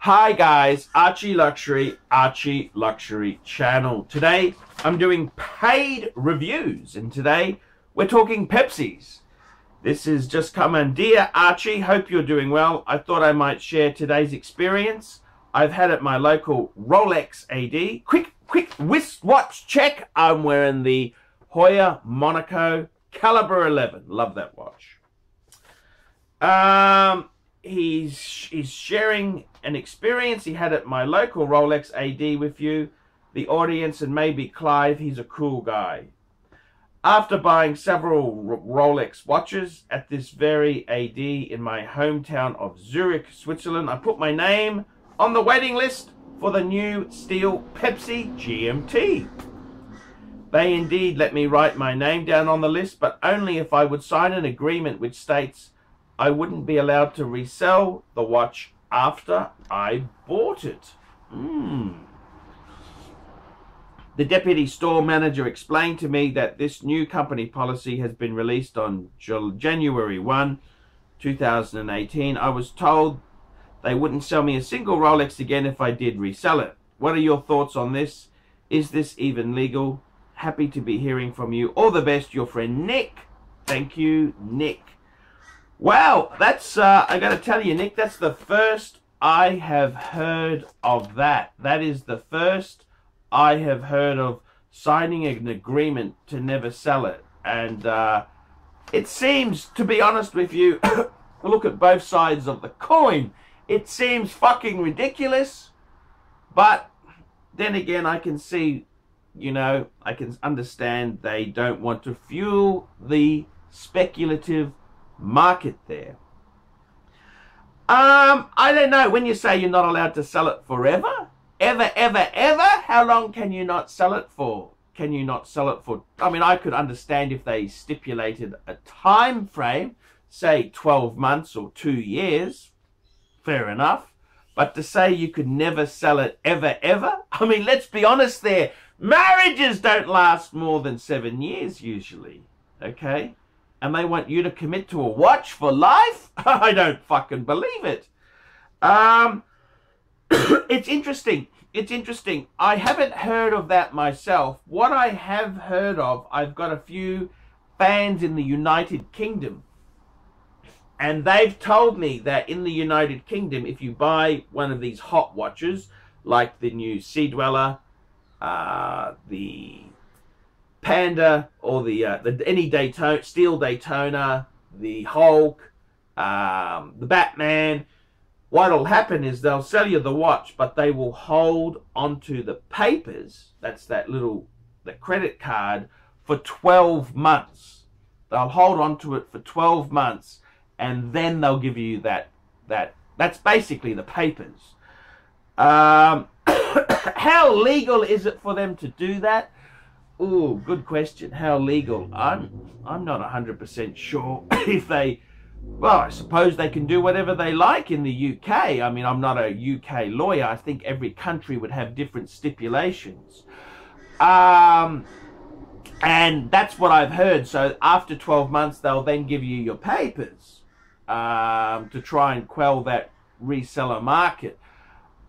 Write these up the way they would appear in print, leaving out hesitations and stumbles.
Hi guys, ArchieLuxury channel. Today I'm doing paid reviews, and today we're talking Pepsis. This is just come in. Dear Archie, hope you're doing well. I thought I might share today's experience. I've had at my local Rolex AD. Quick wristwatch check. I'm wearing the Hoya Monaco Caliber 11. Love that watch. He's sharing an experience he had at my local Rolex AD with you, the audience, and maybe Clive. He's a cool guy. After buying several Rolex watches at this very AD in my hometown of Zurich, Switzerland, I put my name on the waiting list for the new steel Pepsi GMT. They indeed let me write my name down on the list, but only if I would sign an agreement which states I wouldn't be allowed to resell the watch after I bought it. The deputy store manager explained to me that this new company policy has been released on January 1, 2018. I was told they wouldn't sell me a single Rolex again if I did resell it. What are your thoughts on this? Is this even legal? Happy to be hearing from you. All the best, your friend Nick. Thank you, Nick. Well, that's, I got to tell you, Nick, that's the first I have heard of that. That is the first I have heard of signing an agreement to never sell it. And it seems, to be honest with you, look at both sides of the coin. It seems fucking ridiculous. But then again, I can see, you know, I can understand they don't want to fuel the speculative market there. I don't know, when you say you're not allowed to sell it forever, ever, how long can you not sell it for? Can you not sell it for? I mean, I could understand if they stipulated a time frame, say 12 months or 2 years, fair enough. But to say you could never sell it ever, I mean, let's be honest there, marriages don't last more than 7 years usually, okay? And they want you to commit to a watch for life? I don't fucking believe it. It's interesting. It's interesting. I haven't heard of that myself. What I have heard of, I've got a few fans in the United Kingdom. And they've told me that in the United Kingdom, if you buy one of these hot watches, like the new Sea Dweller, the Panda, or the any Daytona, Steel Daytona, the Hulk, the Batman, what'll happen is they'll sell you the watch, but they will hold onto the papers, that's the credit card, for 12 months. They'll hold onto it for 12 months, and then they'll give you that's basically the papers. How legal is it for them to do that? Oh, good question. How legal? I'm not 100% sure if they... Well, I suppose they can do whatever they like in the UK. I mean, I'm not a UK lawyer. I think every country would have different stipulations. And that's what I've heard. So after 12 months, they'll then give you your papers to try and quell that reseller market.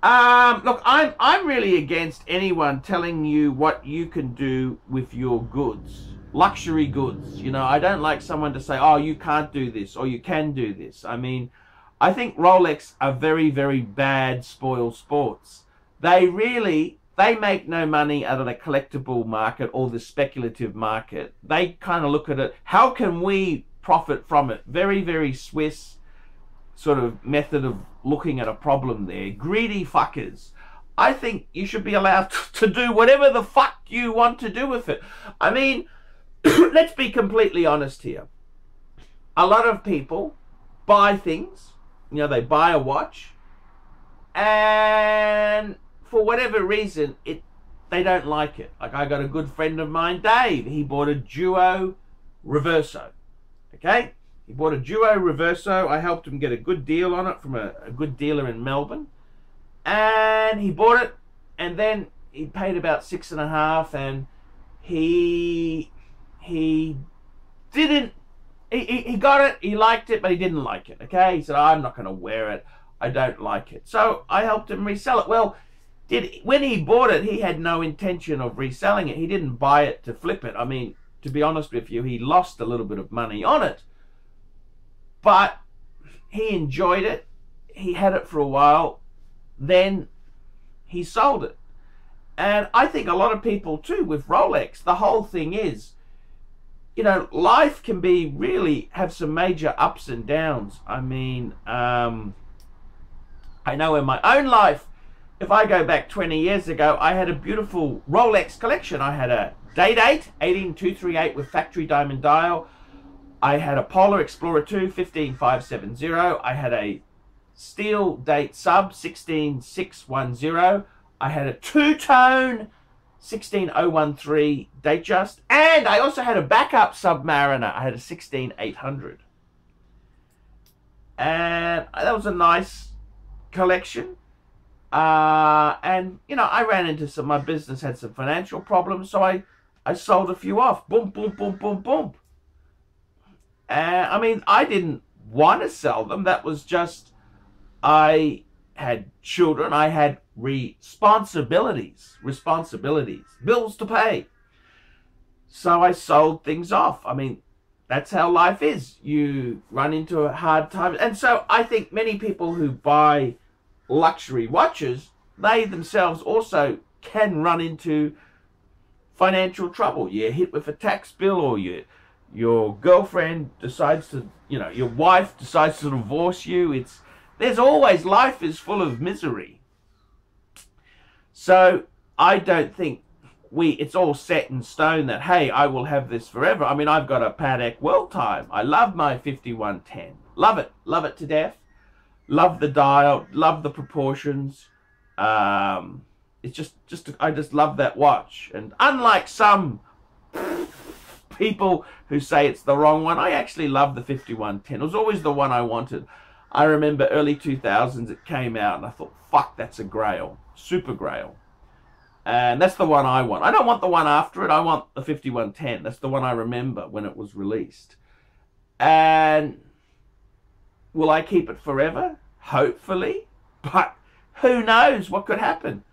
Look, I'm really against anyone telling you what you can do with your goods, luxury goods. You know, I don't like someone to say, oh, you can't do this or you can do this. I mean, I think Rolex are very, very bad spoil sports. They make no money out of the collectible market or the speculative market. They kind of look at it, how can we profit from it? Very, very Swiss sort of method of looking at a problem there. Greedy fuckers. I think you should be allowed to do whatever the fuck you want to do with it. I mean, let's be completely honest here. A lot of people buy things, you know, they buy a watch, and for whatever reason, they don't like it. Like, I got a good friend of mine, Dave. He bought a Duo Reverso, okay? He bought a Duo Reverso. I helped him get a good deal on it from a good dealer in Melbourne. And he bought it, and then he paid about $6.5, and he got it, he liked it, but he didn't like it, okay? He said, I'm not going to wear it. I don't like it. So I helped him resell it. Well, when he bought it, he had no intention of reselling it. He didn't buy it to flip it. I mean, to be honest with you, he lost a little bit of money on it. But he enjoyed it. He had it for a while. Then he sold it. And I think a lot of people too with Rolex, the whole thing is, you know, life can be really have some major ups and downs. I mean, I know in my own life, if I go back 20 years ago, I had a beautiful Rolex collection. I had a Day-Date 18238 with factory diamond dial. I had a Polar Explorer 2 15570. I had a steel date sub 16610. I had a two-tone 16013 Datejust, and I also had a backup Submariner. I had a 16800, and that was a nice collection. And you know, I ran into my business had some financial problems, so I sold a few off. Boom, boom, boom, boom, boom. I mean, I didn't want to sell them. That was just, I had children. I had responsibilities, bills to pay. So I sold things off. I mean, that's how life is. You run into a hard time. And so I think many people who buy luxury watches, they themselves also can run into financial trouble. You're hit with a tax bill, or your girlfriend decides to, you know, your wife decides to divorce you. There's always, life is full of misery. So I don't think it's all set in stone that, hey, I will have this forever. I mean, I've got a Patek World Time. I love my 5110. Love it to death. Love the dial, love the proportions. It's just I just love that watch. And unlike some people who say it's the wrong one, I actually love the 5110. It was always the one I wanted. I remember early 2000s it came out, and I thought, fuck, that's a grail, super grail. And that's the one I want. I don't want the one after it. I want the 5110. That's the one I remember when it was released. And will I keep it forever? Hopefully. But who knows what could happen?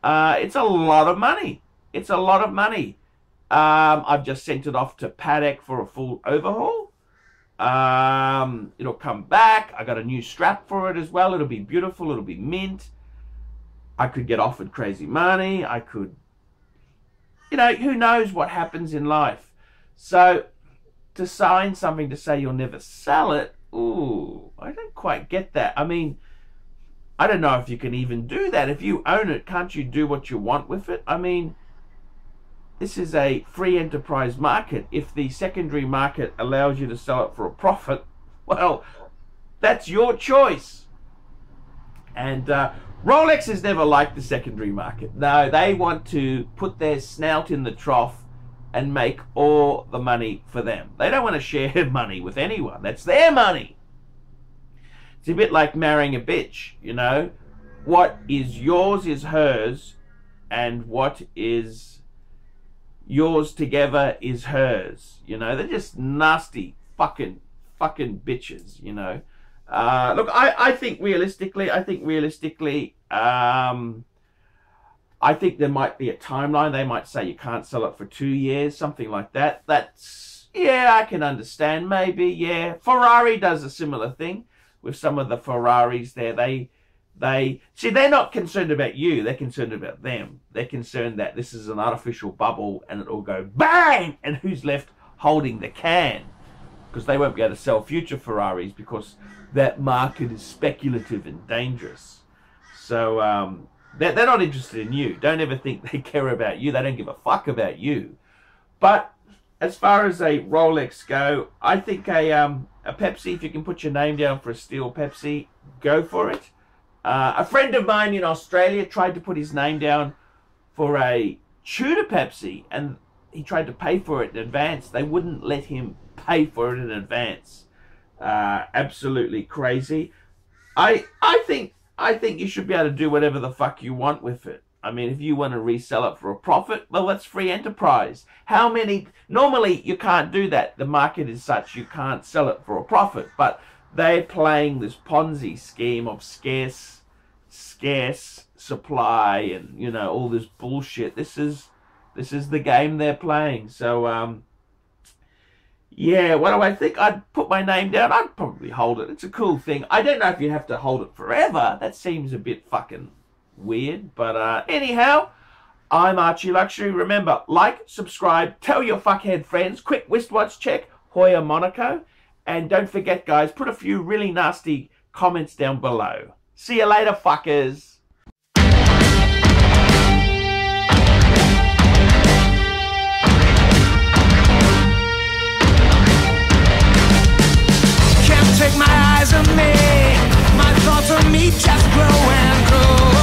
It's a lot of money. It's a lot of money. I've just sent it off to Patek for a full overhaul. It'll come back. I got a new strap for it as well. It'll be beautiful. It'll be mint. I could get offered crazy money. I could, you know, who knows what happens in life. So to sign something to say you'll never sell it, ooh, I don't quite get that. I mean, I don't know if you can even do that. If you own it, can't you do what you want with it? I mean, this is a free enterprise market. If the secondary market allows you to sell it for a profit, well, that's your choice. And Rolex has never liked the secondary market. No, they want to put their snout in the trough and make all the money for them. They don't want to share money with anyone. That's their money. It's a bit like marrying a bitch, you know. What is yours is hers, and what is yours together is hers. You know, they're just nasty fucking bitches, you know. Look, I think realistically, I think there might be a timeline. They might say you can't sell it for 2 years, something like that. That's, yeah, I can understand, maybe, yeah. Ferrari does a similar thing with some of the Ferraris there. They see, they're not concerned about you, they're concerned about them. They're concerned that this is an artificial bubble and it'll go bang, and who's left holding the can? Because they won't be able to sell future Ferraris because that market is speculative and dangerous. So they're not interested in you. Don't ever think they care about you. They don't give a fuck about you. But as far as a Rolex go, I think a Pepsi, if you can put your name down for a steel Pepsi, go for it. A friend of mine in Australia tried to put his name down for a Tudor Pepsi, and he tried to pay for it in advance. They wouldn't let him pay for it in advance. Absolutely crazy. I think you should be able to do whatever the fuck you want with it. I mean, if you want to resell it for a profit, well, that's free enterprise. How many? Normally, you can't do that. The market is such you can't sell it for a profit. But they're playing this Ponzi scheme of scarce supply and, you know, all this bullshit. This is the game they're playing. So yeah, what do I think? I'd put my name down. I'd probably hold it. It's a cool thing. I don't know if you have to hold it forever. That seems a bit fucking weird. But anyhow, I'm ArchieLuxury. Remember, like, subscribe, tell your fuckhead friends. Quick wristwatch check, Hoya Monaco. And don't forget, guys, put a few really nasty comments down below. See you later, fuckers. Take my eyes on me, my thoughts on me just grow and grow.